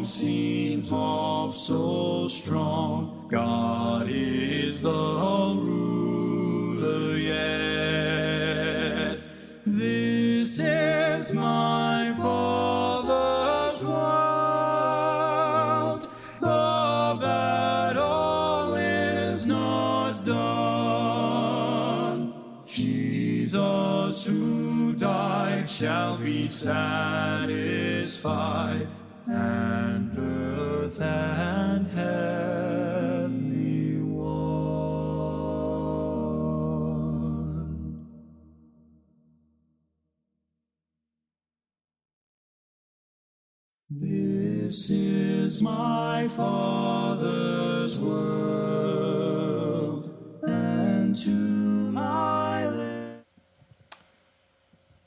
wrong seems off so strong. God is the ruler yet. This is my Father's world. The battle is not done. Jesus who died shall be satisfied, and earth and heaven be won. This is my Father's world, and to my lips.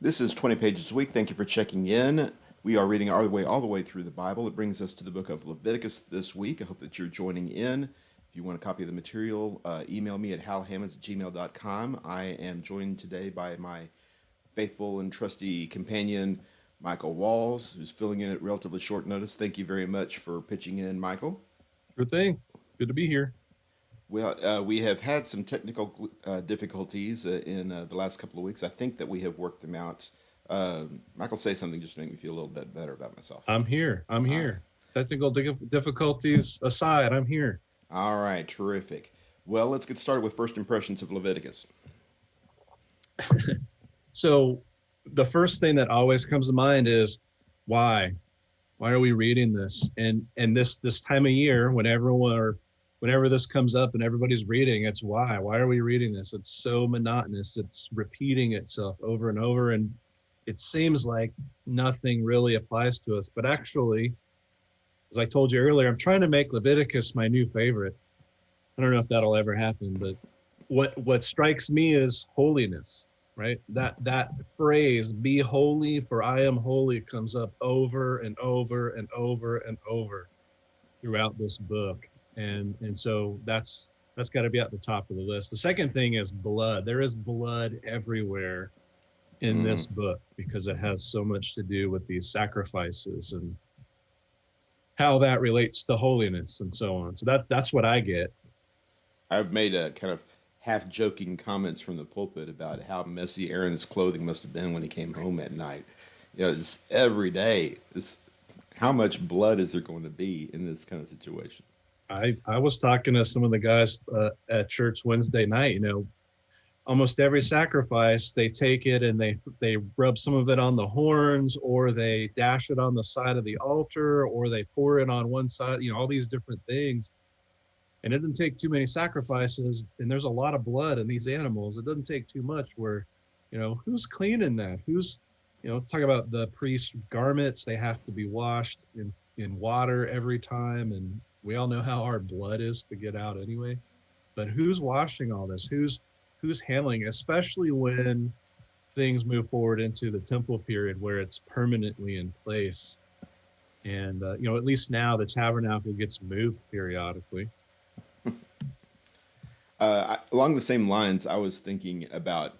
This is 20 Pages a Week. Thank you for checking in. We are reading all the way through the Bible. It brings us to the book of Leviticus this week. I hope that you're joining in. If you want a copy of the material, email me at halhammons@gmail.com. I am joined today by my faithful and trusty companion, Michael Walls, who's filling in at relatively short notice. Thank you very much for pitching in, Michael. Good thing. Good to be here. Well, we have had some technical difficulties in the last couple of weeks. I think that we have worked them out. Michael, say something just to make me feel a little bit better about myself. I'm here. Technical difficulties aside, I'm here. All right, terrific. Well, let's get started with first impressions of Leviticus. So the first thing that always comes to mind is why? Why are we reading this? And this time of year, whenever this comes up and everybody's reading, it's why? Why are we reading this? It's so monotonous. It's repeating itself over and over, and it seems like nothing really applies to us. But actually, as I told you earlier, I'm trying to make Leviticus my new favorite. I don't know if that'll ever happen, but what strikes me is holiness, right? That phrase, "Be holy, for I am holy," comes up over and over and over and over throughout this book. And so that's got to be at the top of the list. The second thing is blood. There is blood everywhere in this book because it has so much to do with these sacrifices and how that relates to holiness and so on. So that's what I get. I've made a kind of half-joking comments from the pulpit about how messy Aaron's clothing must have been when he came home at night. Just every day, how much blood is there going to be in this kind of situation? I was talking to some of the guys at church Wednesday night. Almost every sacrifice, they take it and they rub some of it on the horns, or they dash it on the side of the altar, or they pour it on one side. All these different things. And it doesn't take too many sacrifices, and there's a lot of blood in these animals. It doesn't take too much where, who's cleaning that? Who's, talk about the priest's garments. They have to be washed in water every time. And we all know how hard blood is to get out anyway. But who's washing all this? Who's handling, especially when things move forward into the temple period where it's permanently in place. And, at least now the tabernacle gets moved periodically. Along the same lines, I was thinking about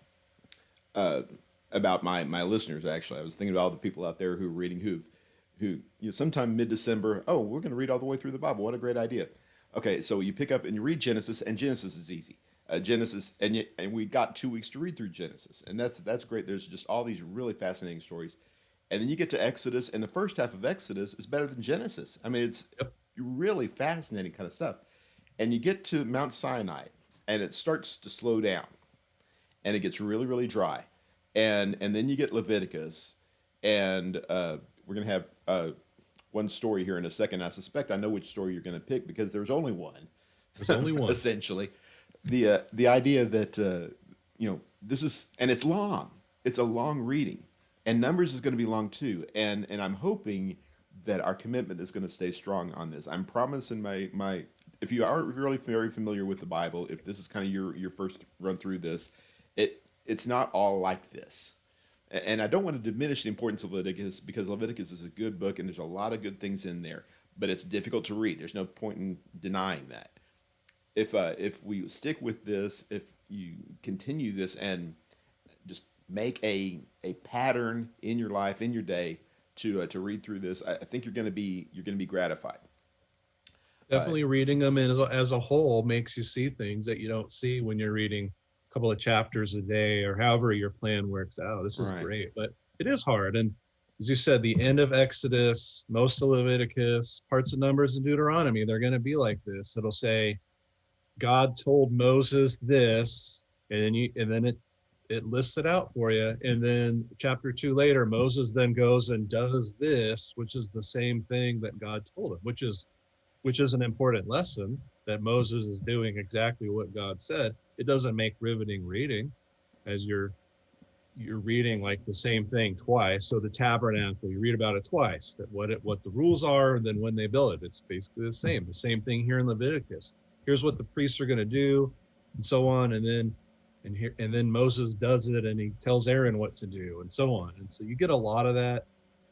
my listeners. Actually, I was thinking about all the people out there who are reading, who sometime mid-December. Oh, we're going to read all the way through the Bible. What a great idea! Okay, so you pick up and you read Genesis, and Genesis is easy. Genesis, and we got 2 weeks to read through Genesis, and that's great. There's just all these really fascinating stories, and then you get to Exodus, and the first half of Exodus is better than Genesis. I mean, it's really fascinating kind of stuff, and you get to Mount Sinai. And it starts to slow down, and it gets really, really dry, and then you get Leviticus, and we're gonna have one story here in a second. I suspect I know which story you're gonna pick because there's only one. There's only one. Essentially, the idea that this is, and it's long. It's a long reading, and Numbers is going to be long too. And I'm hoping that our commitment is going to stay strong on this. I'm promising my. If you aren't really very familiar with the Bible, if this is kind of your first run through this, it's not all like this. And I don't want to diminish the importance of Leviticus because Leviticus is a good book and there's a lot of good things in there, but it's difficult to read. There's no point in denying that. If we stick with this, if you continue this and just make a pattern in your life, in your day, to read through this. I think you're going to be gratified. Definitely reading them as a whole makes you see things that you don't see when you're reading a couple of chapters a day or however your plan works out. This is Right. great, but it is hard. And as you said, the end of Exodus, most of Leviticus, parts of Numbers and Deuteronomy, they're going to be like this. It'll say, God told Moses this, and then it lists it out for you. And then chapter 2 later, Moses then goes and does this, which is the same thing that God told him, which is an important lesson, that Moses is doing exactly what God said. It doesn't make riveting reading, as you're reading like the same thing twice. So the tabernacle, you read about it twice, that what the rules are, and then when they build it, it's basically the same. The same thing here in Leviticus. Here's what the priests are going to do, and so on, and then Moses does it, and he tells Aaron what to do, and so on. And so you get a lot of that.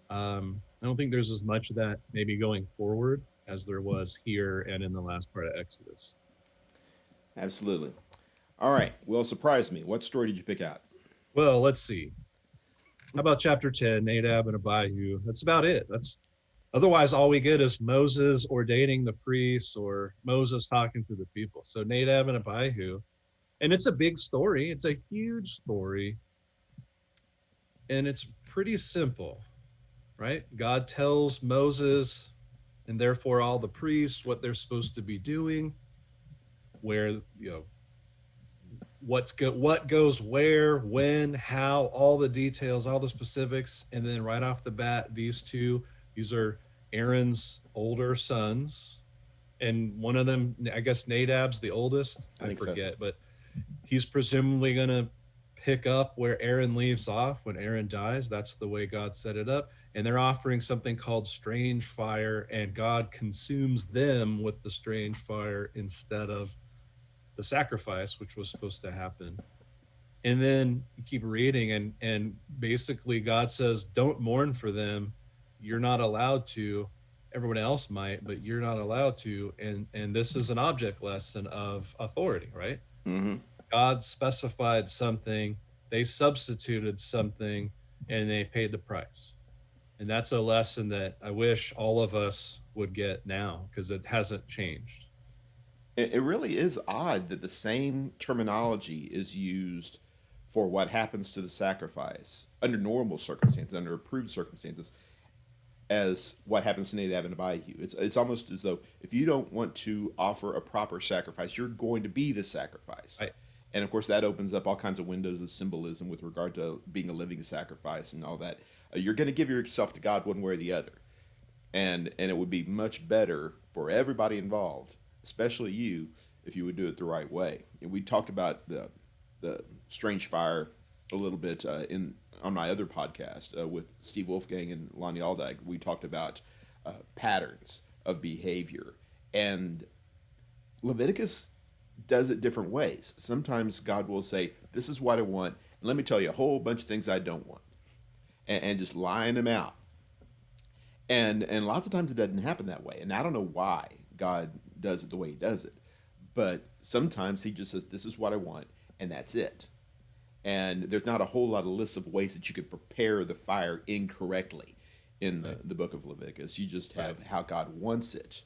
I don't think there's as much of that maybe going forward as there was here and in the last part of Exodus. Absolutely. All right. Well, surprise me. What story did you pick out? Well, let's see. How about chapter 10, Nadab and Abihu? That's about it. That's otherwise all we get is Moses ordaining the priests or Moses talking to the people. So Nadab and Abihu, and it's a big story. It's a huge story, and it's pretty simple, right? God tells Moses and therefore all the priests what they're supposed to be doing, where what goes where, when, how, all the details, all the specifics. And then right off the bat, these are Aaron's older sons, and one of them, I guess Nadab's the oldest. I forget, so. But he's presumably going to pick up where Aaron leaves off when Aaron dies. That's the way God set it up. And they're offering something called strange fire, and God consumes them with the strange fire instead of the sacrifice, which was supposed to happen. And then you keep reading, and basically God says, don't mourn for them. You're not allowed to. Everyone else might, but you're not allowed to. And this is an object lesson of authority, right? Mm-hmm. God specified something, they substituted something, and they paid the price. And that's a lesson that I wish all of us would get now, because it hasn't changed. It really is odd that the same terminology is used for what happens to the sacrifice under normal circumstances, under approved circumstances, as what happens to Nadab and Abihu. It's almost as though if you don't want to offer a proper sacrifice, you're going to be the sacrifice. Right. And of course, that opens up all kinds of windows of symbolism with regard to being a living sacrifice and all that. You're going to give yourself to God one way or the other. And it would be much better for everybody involved, especially you, if you would do it the right way. And we talked about the strange fire a little bit on my other podcast with Steve Wolfgang and Lonnie Aldag. We talked about patterns of behavior. And Leviticus does it different ways. Sometimes God will say, this is what I want, and let me tell you a whole bunch of things I don't want, and just line them out. And lots of times it doesn't happen that way. And I don't know why God does it the way he does it. But sometimes he just says, this is what I want, and that's it. And there's not a whole lot of lists of ways that you could prepare the fire incorrectly in the book of Leviticus. You just have how God wants it.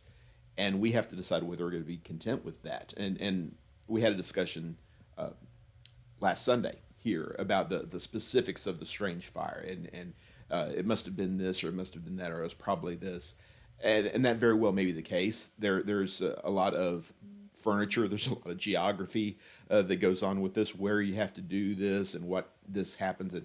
And we have to decide whether we're going to be content with that. And we had a discussion last Sunday here about the specifics of the strange fire. And it must have been this, or it must have been that, or it was probably this. And that very well may be the case. There's a lot of furniture. There's a lot of geography that goes on with this, where you have to do this and what this happens.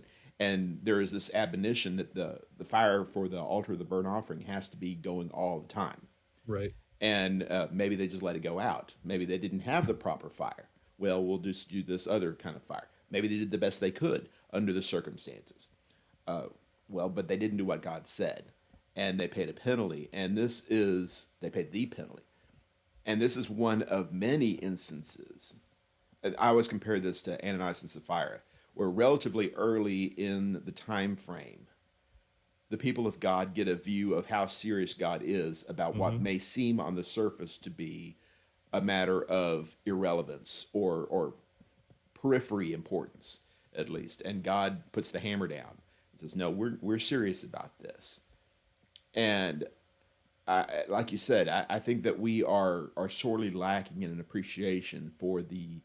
And there is this admonition that the fire for the altar of the burnt offering has to be going all the time. Right. And maybe they just let it go out. Maybe they didn't have the proper fire. Well, we'll just do this other kind of fire. Maybe they did the best they could under the circumstances. But they didn't do what God said. And they paid a penalty. And they paid the penalty. And this is one of many instances. I always compare this to Ananias and Sapphira, where relatively early in the time frame, the people of God get a view of how serious God is about what may seem on the surface to be a matter of irrelevance or periphery importance, at least. And God puts the hammer down and says, no, we're serious about this. And like you said, I think that we are sorely lacking in an appreciation for the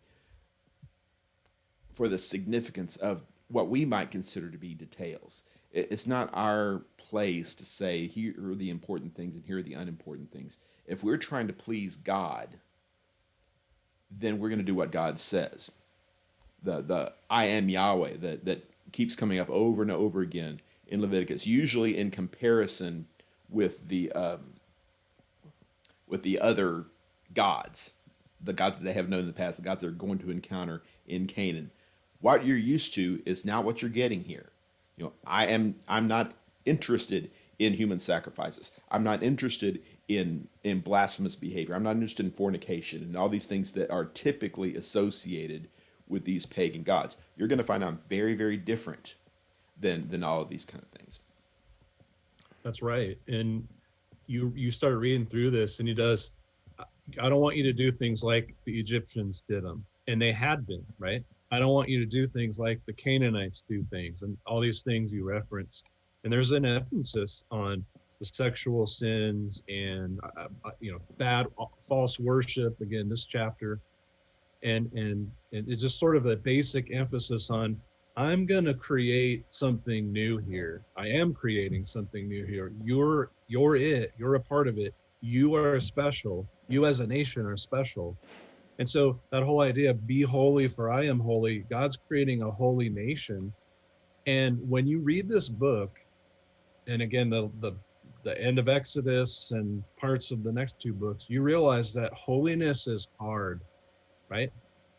significance of what we might consider to be details. It's not our place to say here are the important things and here are the unimportant things. If we're trying to please God, then we're going to do what God says. The I am Yahweh that keeps coming up over and over again in Leviticus, usually in comparison with the other gods, the gods that they have known in the past, the gods they're going to encounter in Canaan. What you're used to is not what you're getting here. I'm not interested in human sacrifices. I'm not interested in blasphemous behavior. I'm not interested in fornication and all these things that are typically associated with these pagan gods. You're going to find I'm very, very different than all of these kind of things. That's right. And you start reading through this, and he does. I don't want you to do things like the Egyptians did them, and they had been, right? I don't want you to do things like the Canaanites do things, and all these things you reference. And there's an emphasis on the sexual sins and bad false worship. Again, this chapter, and it's just sort of a basic emphasis on I'm going to create something new here. I am creating something new here. You're it. You're a part of it. You are special. You as a nation are special. And so that whole idea, be holy for I am holy, God's creating a holy nation. And when you read this book, and again, the end of Exodus and parts of the next two books, you realize that holiness is hard, right?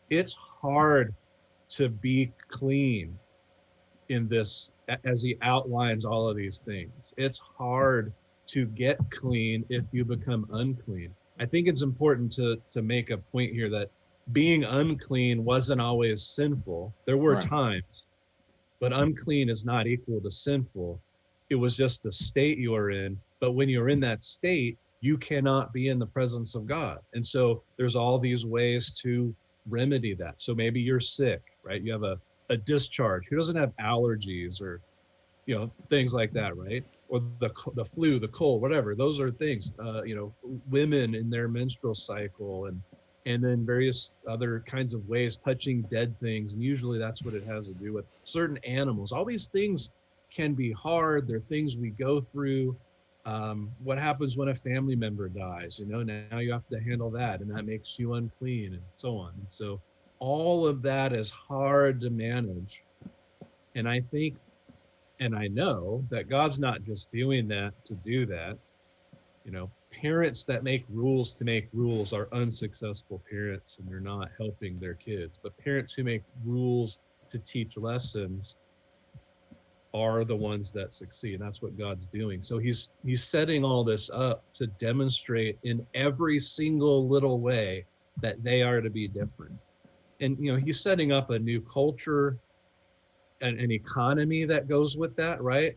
It's hard to be clean in this, as he outlines all of these things. It's hard to get clean if you become unclean. I think it's important to make a point here that being unclean wasn't always sinful. There were Right. times, but unclean is not equal to sinful. It was just the state you are in. But when you're in that state, you cannot be in the presence of God. And so there's all these ways to remedy that. So maybe you're sick, right? You have a discharge. Who doesn't have allergies or things like that, right? Or the flu, the cold, whatever. Those are things. Women in their menstrual cycle, and then various other kinds of ways, touching dead things, and usually that's what it has to do with. Certain animals. All these things can be hard. They're things we go through. What happens when a family member dies? Now you have to handle that, and that makes you unclean, and so on. And so all of that is hard to manage. And I think, and I know that God's not just doing that to do that. Parents that make rules to make rules are unsuccessful parents, and they're not helping their kids. But parents who make rules to teach lessons are the ones that succeed. And that's what God's doing. So he's setting all this up to demonstrate in every single little way that they are to be different. And he's setting up a new culture, an economy that goes with that, right?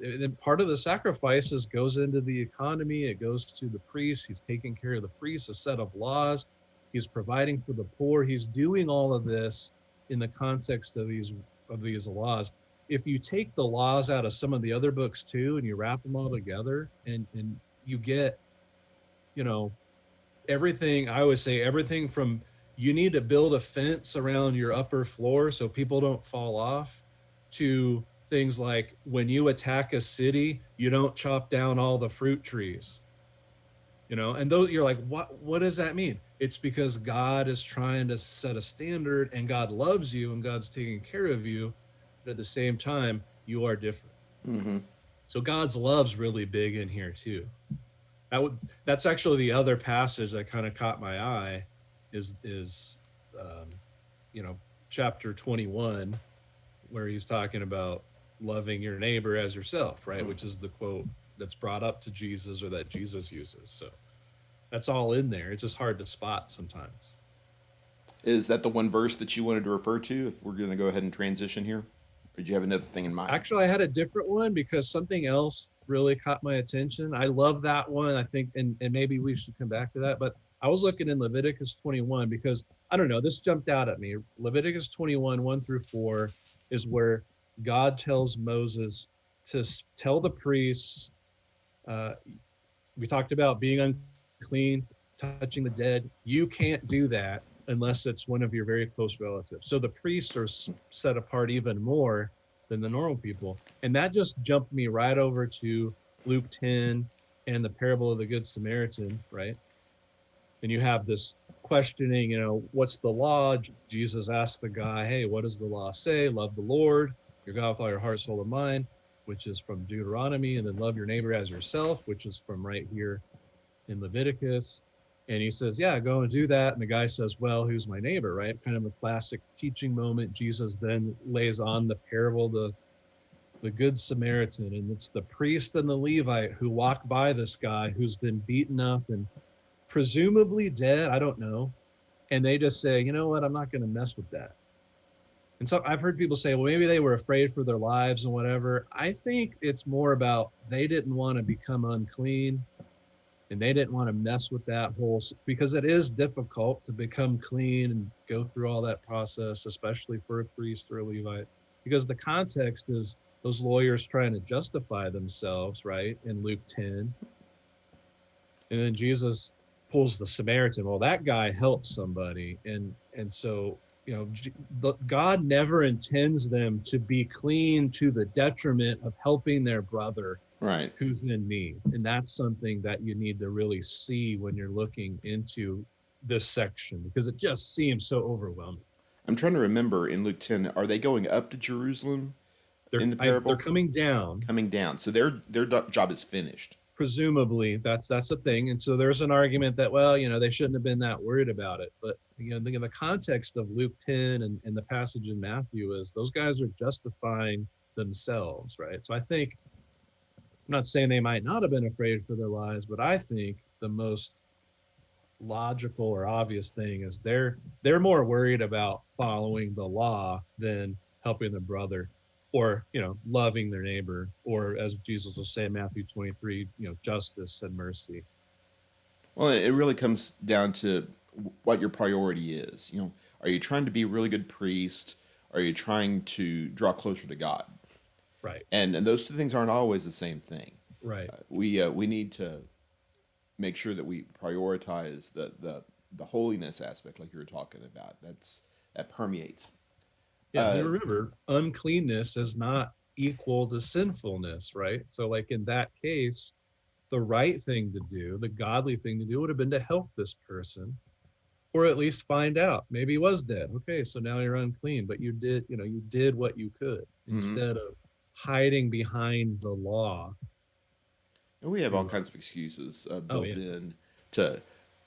And part of the sacrifices goes into the economy. It goes to the priests. He's taking care of the priests, a set of laws. He's providing for the poor. He's doing all of this in the context of these laws. If you take the laws out of some of the other books too, and you wrap them all together, and you get, everything. I always say everything from, you need to build a fence around your upper floor so people don't fall off, to things like when you attack a city, you don't chop down all the fruit trees. And those, you're like, what does that mean? It's because God is trying to set a standard, and God loves you, and God's taking care of you, but at the same time, you are different. Mm-hmm. So God's love's really big in here too. That's actually the other passage that kind of caught my eye is chapter 21, where he's talking about loving your neighbor as yourself, right? Which is the quote that's brought up to Jesus, or that Jesus uses. So that's all in there. It's just hard to spot sometimes. Is that the one verse that you wanted to refer to? If we're going to go ahead and transition here, or did you have another thing in mind? Actually, I had a different one because something else really caught my attention. I love that one, I think, and maybe we should come back to that. But I was looking in Leviticus 21 because, I don't know, this jumped out at me. Leviticus 21, 1-4 is where God tells Moses to tell the priests Uh, we talked about being unclean, touching the dead. You can't do that unless it's one of your very close relatives. So the priests are set apart even more than the normal people. And that just jumped me right over to Luke 10 and the parable of the Good Samaritan, right? And you have this questioning, what's the law? Jesus asked the guy, hey, what does the law say? Love the Lord, your God with all your heart, soul, and mind, which is from Deuteronomy, and then love your neighbor as yourself, which is from right here in Leviticus. And he says, yeah, go and do that. And the guy says, well, who's my neighbor, right? Kind of a classic teaching moment. Jesus then lays on the parable, the Good Samaritan, and it's the priest and the Levite who walk by this guy who's been beaten up and presumably dead. I don't know. And they just say, you know what? I'm not going to mess with that. And so I've heard people say, well, maybe they were afraid for their lives and whatever. I think it's more about they didn't want to become unclean and they didn't want to mess with that whole, because it is difficult to become clean and go through all that process, especially for a priest or a Levite, because the context is those lawyers trying to justify themselves, right? In Luke 10. And then Jesus pulls the Samaritan. Well, that guy helped somebody. And so, God never intends them to be clean to the detriment of helping their brother Right. who's in need. And that's something that you need to really see when you're looking into this section, because it just seems so overwhelming. I'm trying to remember in Luke 10, are they going up to Jerusalem in the They're parable? coming down. Coming down. So their job is finished. Presumably that's a thing. And so there's an argument that, well, they shouldn't have been that worried about it. But the context of Luke 10 and the passage in Matthew is those guys are justifying themselves, right? So I think, I'm not saying they might not have been afraid for their lives, but I think the most logical or obvious thing is they're more worried about following the law than helping their brother, or loving their neighbor, or as Jesus will say in Matthew 23, justice and mercy. Well, it really comes down to what your priority is. Are you trying to be a really good priest? Are you trying to draw closer to God? Right. And those two things aren't always the same thing. Right. We need to make sure that we prioritize the holiness aspect, like you were talking about. That permeates. Yeah, and remember, uncleanness is not equal to sinfulness, right? So like in that case, the right thing to do, the godly thing to do, would have been to help this person, or at least find out maybe he was dead. Okay, so now you're unclean, but you did what you could Hmm. instead of hiding behind the law. And we have all To kinds of excuses oh built yeah, in to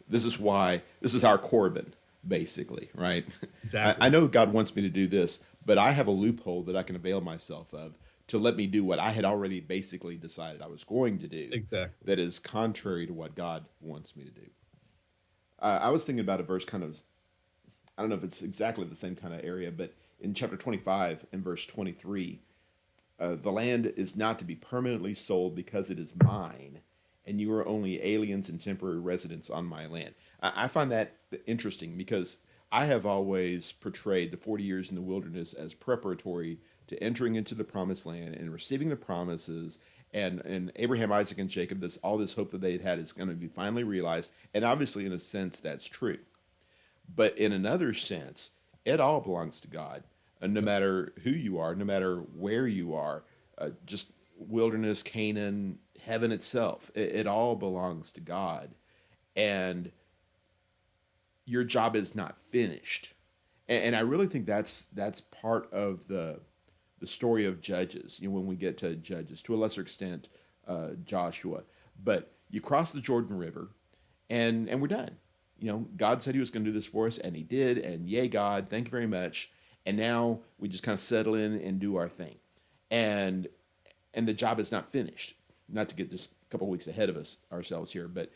this is our Corbin, basically, right? I exactly, know God wants me to do this, but I have a loophole that I can avail myself of to let me do what I had already basically decided I was going to do exactly. that is contrary to what God wants me to do. I was thinking about a verse kind of, I don't know if it's exactly the same kind of area, but in chapter 25 and verse 23, the land is not to be permanently sold because it is mine, and you are only aliens and temporary residents on my land. I find that interesting because I have always portrayed the 40 years in the wilderness as preparatory to entering into the promised land and receiving the promises. And Abraham, Isaac, and Jacob, all this hope that they had is going to be finally realized. And obviously, in a sense, that's true. But in another sense, it all belongs to God. And no Yep. matter who you are, no matter where you are, just wilderness, Canaan, heaven itself, it all belongs to God. And your job is not finished. And I really think that's part of the story of Judges. When we get to Judges, to a lesser extent, Joshua, but you cross the Jordan River, and we're done. God said He was going to do this for us, and He did. And yay, God, thank you very much. And now we just kind of settle in and do our thing, and and the job is not finished. Not to get just a couple weeks ahead of ourselves here, but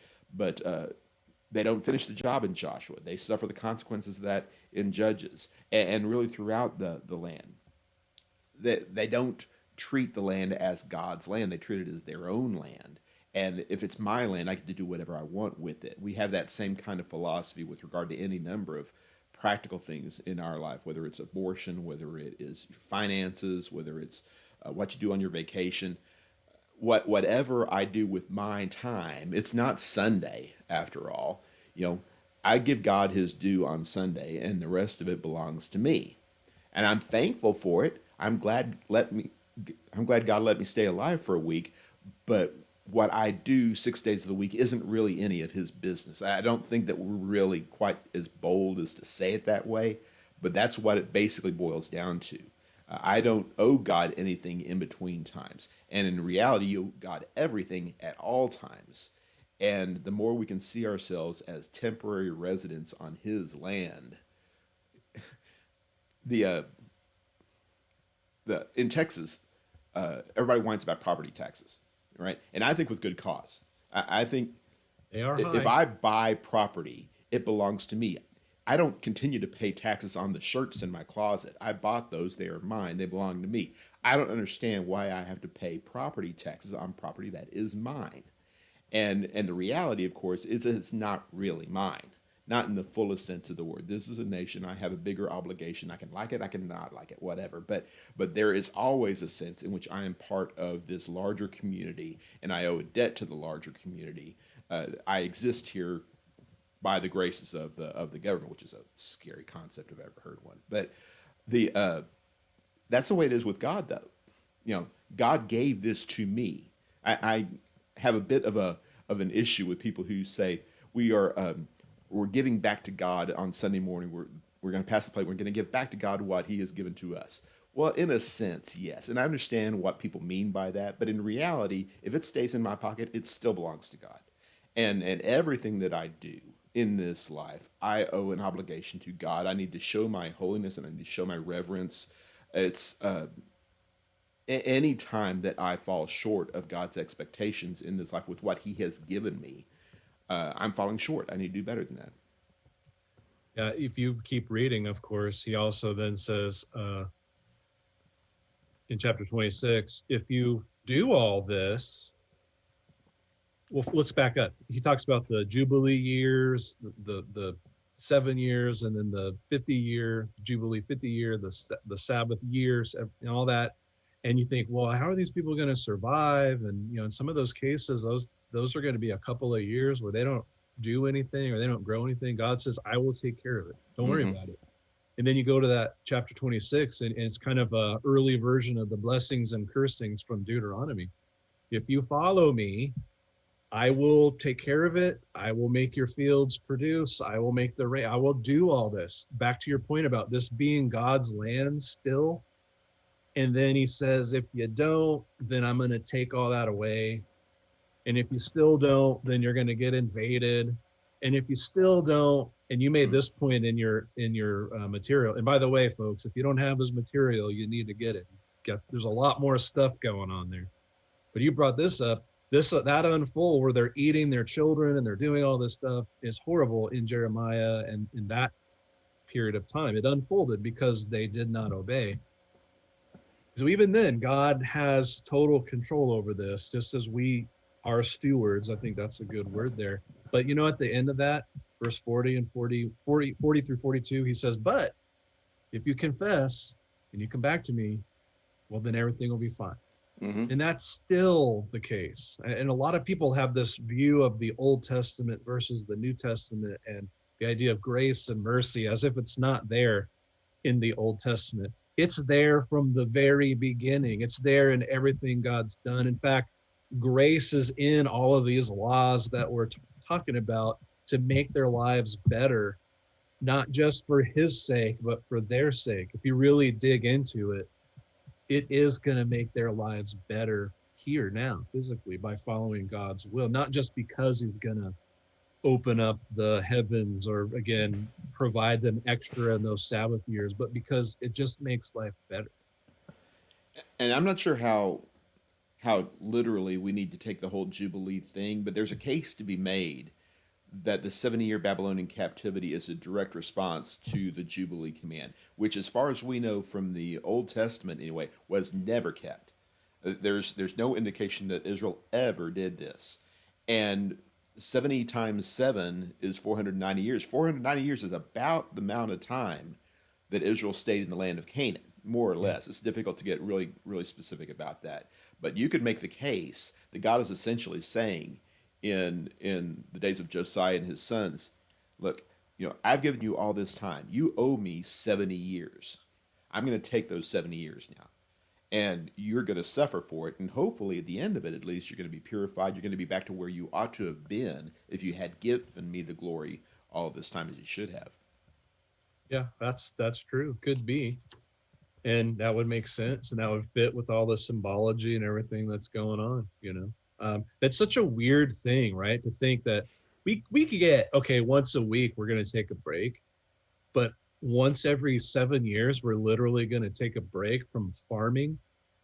they don't finish the job in Joshua. They suffer the consequences of that in Judges, and really throughout the land. They don't treat the land as God's land. They treat it as their own land. And if it's my land, I get to do whatever I want with it. We have that same kind of philosophy with regard to any number of practical things in our life, whether it's abortion, whether it is finances, whether it's what you do on your vacation. whatever I do with my time, it's not Sunday after all. You know, I give God his due on Sunday, and the rest of it belongs to me. And I'm thankful for it. I'm glad God let me stay alive for a week, but what I do 6 days of the week isn't really any of his business. I don't think that we're really quite as bold as to say it that way, but that's what it basically boils down to. I don't owe God anything in between times. And in reality, you owe God everything at all times. And the more we can see ourselves as temporary residents on his land, the in Texas, everybody whines about property taxes, right? And I think with good cause. I think They are if high. I buy property, it belongs to me. I don't continue to pay taxes on the shirts in my closet. I bought those, they are mine, they belong to me. I don't understand why I have to pay property taxes on property that is mine. And the reality, of course, is that it's not really mine. Not in the fullest sense of the word. This is a nation. I have a bigger obligation. I can like it, I can not like it, whatever. But there is always a sense in which I am part of this larger community, and I owe a debt to the larger community. I exist here by the graces of the government, which is a scary concept if I've ever heard one. But the that's the way it is with God, though. You know, God gave this to me. I have a bit of an issue with people who say we're giving back to God on Sunday morning. We're going to pass the plate. We're going to give back to God what He has given to us. Well, in a sense, yes, and I understand what people mean by that. But in reality, if it stays in my pocket, it still belongs to God. And everything that I do in this life, I owe an obligation to God. I need to show my holiness and I need to show my reverence. It's any time that I fall short of God's expectations in this life with what He has given me, I'm falling short. I need to do better than that. If you keep reading, of course, he also then says in chapter 26, if you do all this, well, let's back up. He talks about the Jubilee years, the 7 years, and then the 50-year Jubilee, 50-year, the Sabbath years, and all that. And you think, well, how are these people going to survive? And in some of those cases, those are going to be a couple of years where they don't do anything or they don't grow anything. God says, I will take care of it. Don't worry Hmm. about it. And then you go to that chapter 26, and it's kind of a early version of the blessings and cursings from Deuteronomy. If you follow me, I will take care of it. I will make your fields produce. I will make the rain. I will do all this. Back to your point about this being God's land still. And then he says, if you don't, then I'm going to take all that away. And if you still don't, then you're going to get invaded. And if you still don't, and you made this point in your material. And by the way, folks, if you don't have his material, you need to get it. There's a lot more stuff going on there. But you brought this up. That unfold where they're eating their children and they're doing all this stuff is horrible in Jeremiah and in that period of time. It unfolded because they did not obey. So even then, God has total control over this, just as we are stewards. I think that's a good word there. But at the end of that, verse 40 and 40 through 42, he says, but if you confess and you come back to me, well, then everything will be fine. Hmm. And that's still the case. And a lot of people have this view of the Old Testament versus the New Testament and the idea of grace and mercy as if it's not there in the Old Testament. It's there from the very beginning. It's there in everything God's done. In fact, grace is in all of these laws that we're talking about to make their lives better, not just for his sake, but for their sake. If you really dig into it, it is going to make their lives better here now, physically, by following God's will, not just because he's going to open up the heavens or again provide them extra in those Sabbath years, but because it just makes life better. And I'm not sure how literally we need to take the whole Jubilee thing, but there's a case to be made that the 70-year Babylonian captivity is a direct response to the Jubilee command, which, as far as we know from the Old Testament anyway, was never kept. There's no indication that Israel ever did this. And 70 times 7 is 490 years. 490 years is about the amount of time that Israel stayed in the land of Canaan, more or Yeah. less. It's difficult to get really, really specific about that. But you could make the case that God is essentially saying in the days of Josiah and his sons, look, I've given you all this time. You owe me 70 years. I'm going to take those 70 years now. And you're going to suffer for it. And hopefully at the end of it, at least, you're going to be purified. You're going to be back to where you ought to have been if you had given me the glory all this time as you should have. Yeah, that's true. Could be. And that would make sense. And that would fit with all the symbology and everything that's going on, That's such a weird thing, right? To think that we could get, okay, once a week, we're going to take a break. But once every 7 years, we're literally going to take a break from farming.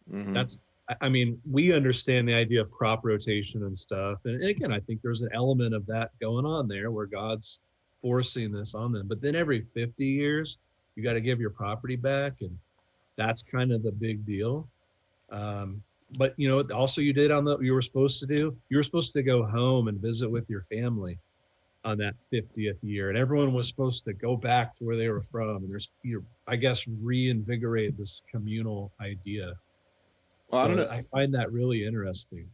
We understand the idea of crop rotation and stuff. And again, I think there's an element of that going on there where God's forcing this on them. But then every 50 years, you got to give your property back. And that's kind of the big deal. But also you were supposed to go home and visit with your family on that 50th year, and everyone was supposed to go back to where they were from, and I guess reinvigorate this communal idea. Well, so I don't know. I find that really interesting.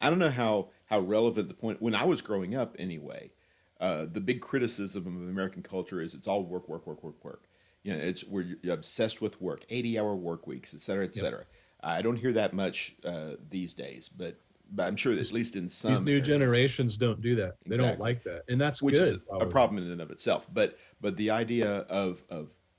I don't know how relevant the point, when I was growing up anyway, the big criticism of American culture is it's all work, work, work, work, work. You're obsessed with work, 80-hour work weeks, et cetera, et cetera. Yep. I don't hear that much these days, but I'm sure that at least in some These new areas, generations don't do that. They don't Exactly. like that, and that's which good. is a problem in and of itself. But the idea of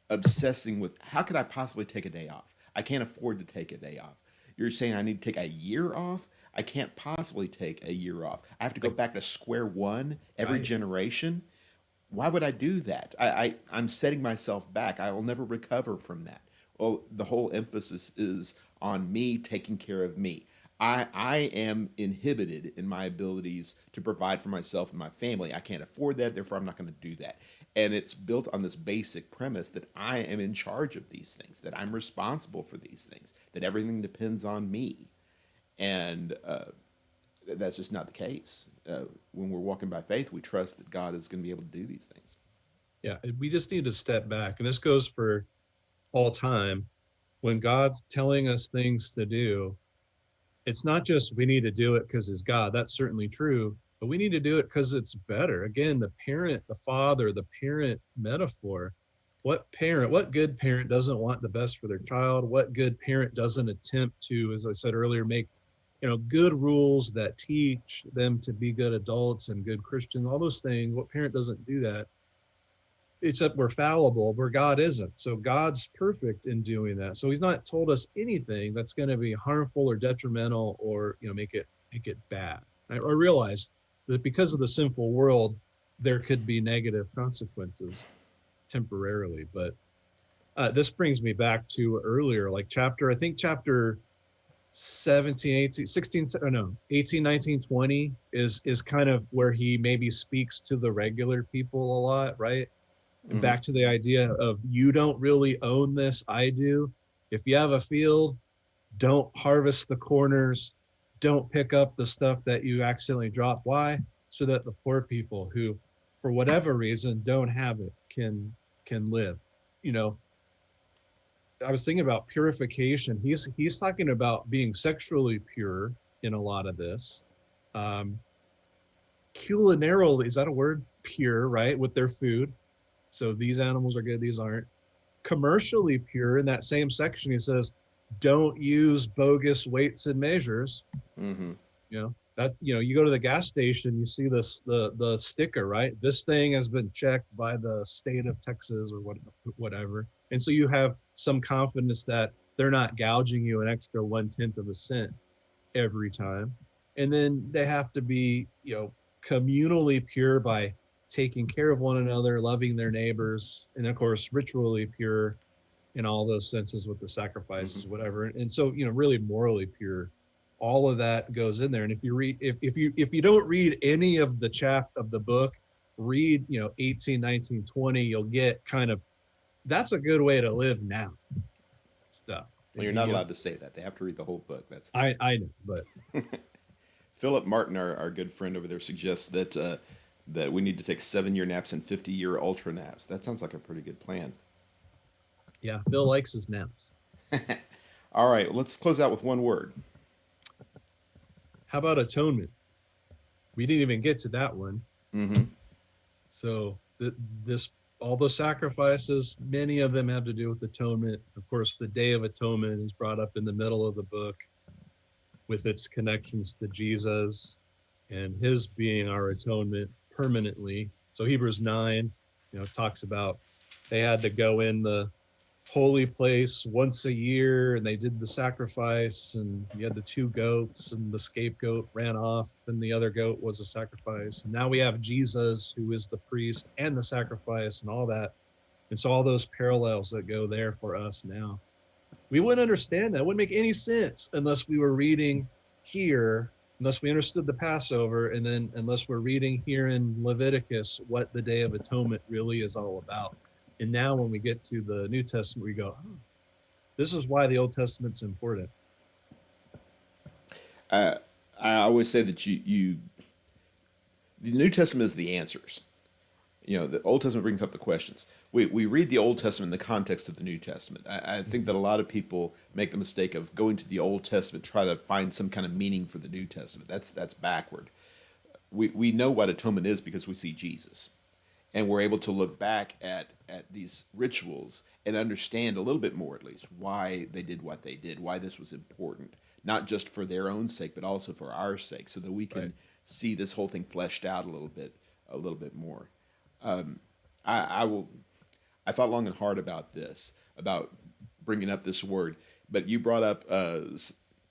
obsessing with how could I possibly take a day off? I can't afford to take a day off. You're saying I need to take a year off? I can't possibly take a year off. I have to go back to square one every Right. generation. Why would I do that? I'm setting myself back. I will never recover from that. Well, the whole emphasis is on me taking care of me. I am inhibited in my abilities to provide for myself and my family. I can't afford that, therefore I'm not going to do that. And it's built on this basic premise that I am in charge of these things, that I'm responsible for these things, that everything depends on me. And that's just not the case. When we're walking by faith, we trust that God is going to be able to do these things. Yeah, we just need to step back, and this goes for all time. When God's telling us things to do, it's not just we need to do it because it's God. That's certainly true, but we need to do it because it's better. Again, the father, the parent metaphor. What good parent doesn't want the best for their child? What good parent doesn't attempt to, as I said earlier, make good rules that teach them to be good adults and good Christians, all those things? What parent doesn't do that? Except we're fallible, where God isn't. So God's perfect in doing that. So he's not told us anything that's going to be harmful or detrimental or make it bad. I realize that because of the sinful world, there could be negative consequences temporarily. But this brings me back to earlier, like chapter 17, 18, 16, or no, 18, 19, 20 is kind of where he maybe speaks to the regular people a lot, right? And back to the idea of you don't really own this, I do. If you have a field, don't harvest the corners, don't pick up the stuff that you accidentally drop. Why? So that the poor people who, for whatever reason, don't have it can live. I was thinking about purification. He's talking about being sexually pure in a lot of this. Culinarily, is that a word? Pure, right? With their food. So these animals are good, these aren't. Commercially pure, in that same section, he says, don't use bogus weights and measures. Mm-hmm. You go to the gas station, you see the sticker, right? This thing has been checked by the state of Texas or whatever. And so you have some confidence that they're not gouging you an extra 1/10 of a cent every time. And then they have to be, communally pure by taking care of one another, loving their neighbors, and of course, ritually pure in all those senses with the sacrifices, whatever. And so, really morally pure. All of that goes in there. And if you don't read any of the book, read 18, 19, 20, you'll get kind of, that's a good way to live now stuff. Well, you're not allowed to say that. They have to read the whole book. I know, but Philip Martin, our good friend over there, suggests that that we need to take 7-year naps and 50-year ultra naps. That sounds like a pretty good plan. Yeah, Phil likes his naps. All right, let's close out with one word. how about atonement? We didn't even get to that one. Mm-hmm. So this all the sacrifices, many of them have to do with atonement. Of course, the Day of Atonement is brought up in the middle of the book with its connections to Jesus and his being our atonement permanently. So Hebrews 9, talks about they had to go in the holy place once a year and they did the sacrifice, and you had the two goats and the scapegoat ran off and the other goat was a sacrifice. And now we have Jesus, who is the priest and the sacrifice and all that. And so all those parallels that go there for us now, we wouldn't understand that. It wouldn't make any sense unless we were reading here, unless we understood the Passover, and then unless we're reading here in Leviticus what the Day of Atonement really is all about. And now when we get to the New Testament, we go, oh, this is why the Old Testament's important. I always say that the New Testament is the answers. The Old Testament brings up the questions. We read the Old Testament in the context of the New Testament. I think that a lot of people make the mistake of going to the Old Testament, try to find some kind of meaning for the New Testament. That's backward. We know what atonement is because we see Jesus. And we're able to look back at these rituals and understand a little bit more, at least, why they did what they did, why this was important, not just for their own sake, but also for our sake, so that we can see this whole thing fleshed out a little bit more. I thought long and hard about this, about bringing up this word, but you brought up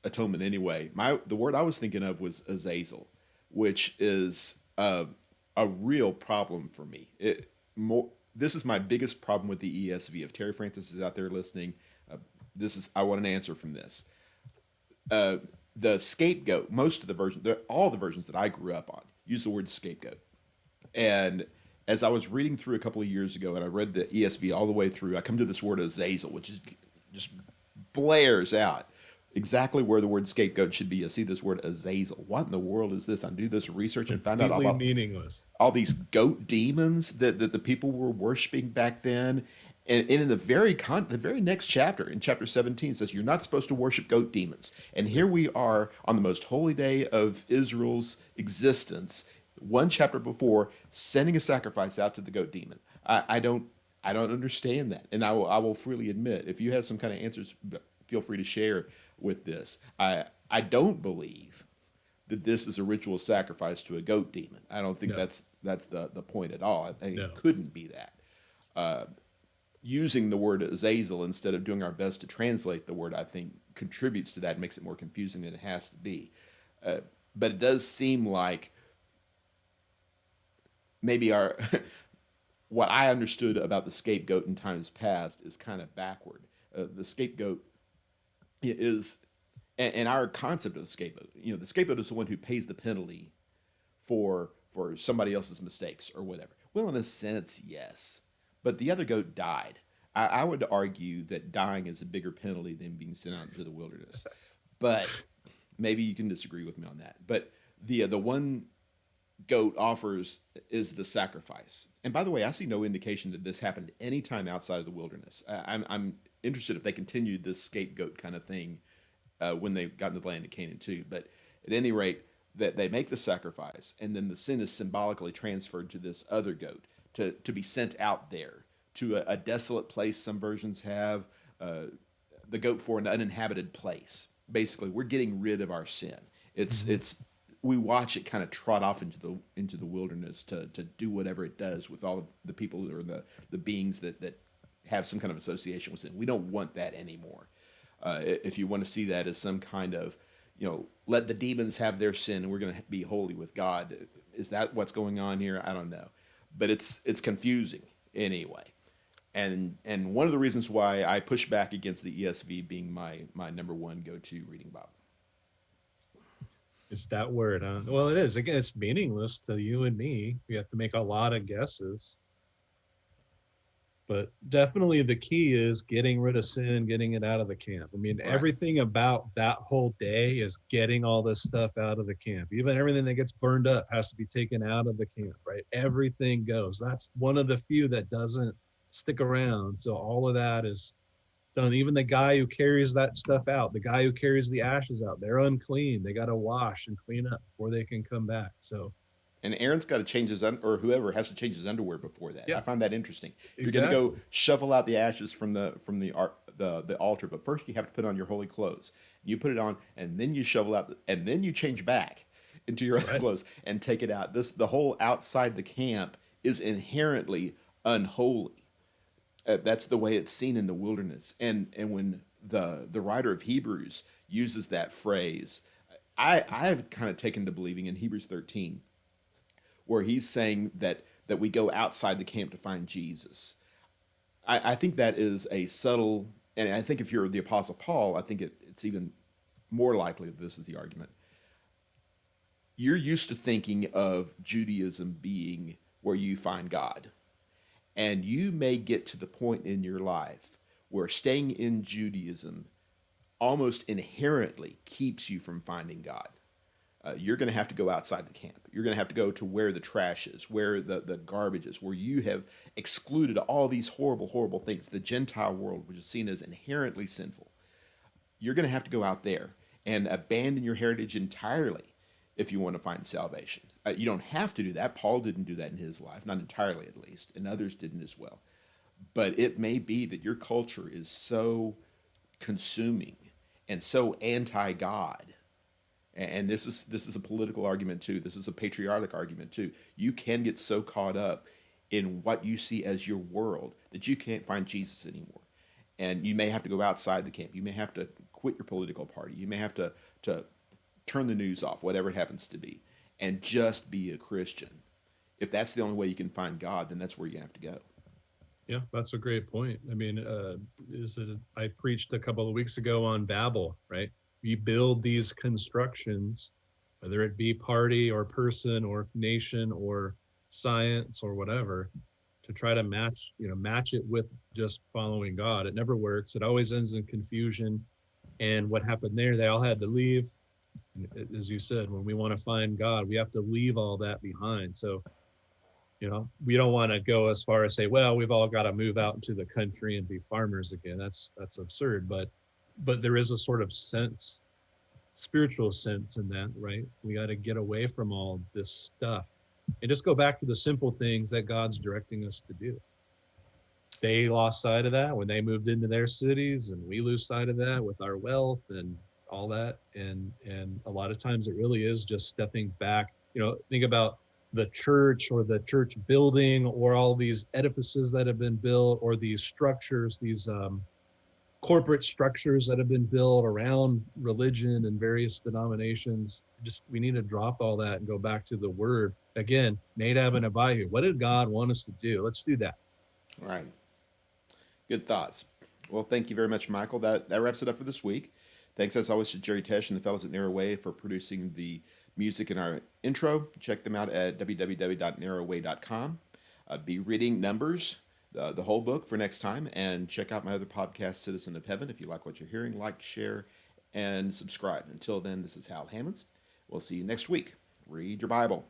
atonement anyway. The word I was thinking of was Azazel, which is a real problem for me. This is my biggest problem with the ESV. If Terry Francis is out there listening, I want an answer from this. The scapegoat, most of the versions, all the versions that I grew up on, use the word scapegoat. And as I was reading through a couple of years ago, and I read the ESV all the way through, I come to this word Azazel, which is just blares out exactly where the word scapegoat should be. I see this word Azazel. What in the world is this? I do this research and found out all about meaningless. All these goat demons that the people were worshiping back then. And in the very next chapter, in chapter 17, it says you're not supposed to worship goat demons. And here we are on the most holy day of Israel's existence, one chapter before, sending a sacrifice out to the goat demon. I don't understand that, and I will freely admit, if you have some kind of answers, feel free to share with this. I don't believe that this is a ritual sacrifice to a goat demon. I don't think that's the point at all. I think it couldn't be that. Using the word Azazel instead of doing our best to translate the word, I think, contributes to that and makes it more confusing than it has to be. But it does seem like maybe what I understood about the scapegoat in times past is kind of backward. The scapegoat is, and our concept of the scapegoat, the scapegoat is the one who pays the penalty for somebody else's mistakes or whatever. Well, in a sense, yes. But the other goat died. I would argue that dying is a bigger penalty than being sent out into the wilderness. But maybe you can disagree with me on that. But the one goat offers is the sacrifice. And by the way, I see no indication that this happened any time outside of the wilderness. I'm interested if they continued this scapegoat kind of thing when they got into the land of Canaan too. But at any rate, that they make the sacrifice, and then the sin is symbolically transferred to this other goat to be sent out there to a desolate place. Some versions have the goat for an uninhabited place. Basically, we're getting rid of our sin. It's we watch it kind of trot off into the wilderness to do whatever it does with all of the people or the beings that have some kind of association with sin. We don't want that anymore. If you want to see that as some kind of, let the demons have their sin and we're going to be holy with God, is that what's going on here? I don't know. But it's confusing anyway. And one of the reasons why I push back against the ESV being my number one go-to reading Bible. It's that word, huh? Well, it is. Again, it's meaningless to you and me. We have to make a lot of guesses. But definitely the key is getting rid of sin, getting it out of the camp. I mean, Right. Everything about that whole day is getting all this stuff out of the camp. Even everything that gets burned up has to be taken out of the camp, right? Everything goes. That's one of the few that doesn't stick around. So all of that is done. Even the guy who carries that stuff out, the guy who carries the ashes out, they're unclean. They got to wash and clean up before they can come back. So, And Aaron's got to change his or whoever has to change his underwear before that. yeah, I find that interesting. You're going to exactly. go shovel out the ashes from the altar, but first you have to put on your holy clothes. You put it on, and then you shovel out, and then you change back into your other Right. clothes and take it out. The whole outside the camp is inherently unholy. That's the way it's seen in the wilderness. And when the writer of Hebrews uses that phrase, I've kind of taken to believing in Hebrews 13 where he's saying that we go outside the camp to find Jesus. I think that is a subtle, and I think if you're the Apostle Paul, I think it's even more likely that this is the argument. You're used to thinking of Judaism being where you find God. And you may get to the point in your life where staying in Judaism almost inherently keeps you from finding God. You're going to have to go outside the camp. You're going to have to go to where the trash is, where the garbage is, where you have excluded all these horrible, horrible things. The Gentile world, which is seen as inherently sinful. You're going to have to go out there and abandon your heritage entirely if you want to find salvation. You don't have to do that. Paul didn't do that in his life, not entirely at least, and others didn't as well. But it may be that your culture is so consuming and so anti-God, and this is a political argument too. This is a patriotic argument too. You can get so caught up in what you see as your world that you can't find Jesus anymore. And you may have to go outside the camp. You may have to quit your political party. You may have to turn the news off, whatever it happens to be, and just be a Christian. If that's the only way you can find God, then that's where you have to go. Yeah, that's a great point. I mean, I preached a couple of weeks ago on Babel, right? We build these constructions, whether it be party or person or nation or science or whatever, to try to match it with just following God. It never works. It always ends in confusion. And what happened there, they all had to leave. And as you said, when we want to find God, we have to leave all that behind. So we don't want to go as far as say, well, we've all got to move out into the country and be farmers again. That's absurd. But there is a sort of sense, spiritual sense in that, right? We got to get away from all this stuff and just go back to the simple things that God's directing us to do. They lost sight of that when they moved into their cities, and we lose sight of that with our wealth and all that. And a lot of times it really is just stepping back. Think about the church or the church building or all these edifices that have been built or these structures, these corporate structures that have been built around religion and various denominations. Just we need to drop all that and go back to the word. Again, Nadab and Abihu. What did God want us to do? Let's do that. All right. Good thoughts. Well, thank you very much, Michael. That wraps it up for this week. Thanks, as always, to Jerry Tesh and the fellows at Narrow Way for producing the music in our intro. Check them out at www.narrowway.com. Be reading Numbers, the whole book for next time, and check out my other podcast, Citizen of Heaven. If you like what you're hearing, like, share, and subscribe. Until then, this is Hal Hammons. We'll see you next week. Read your Bible.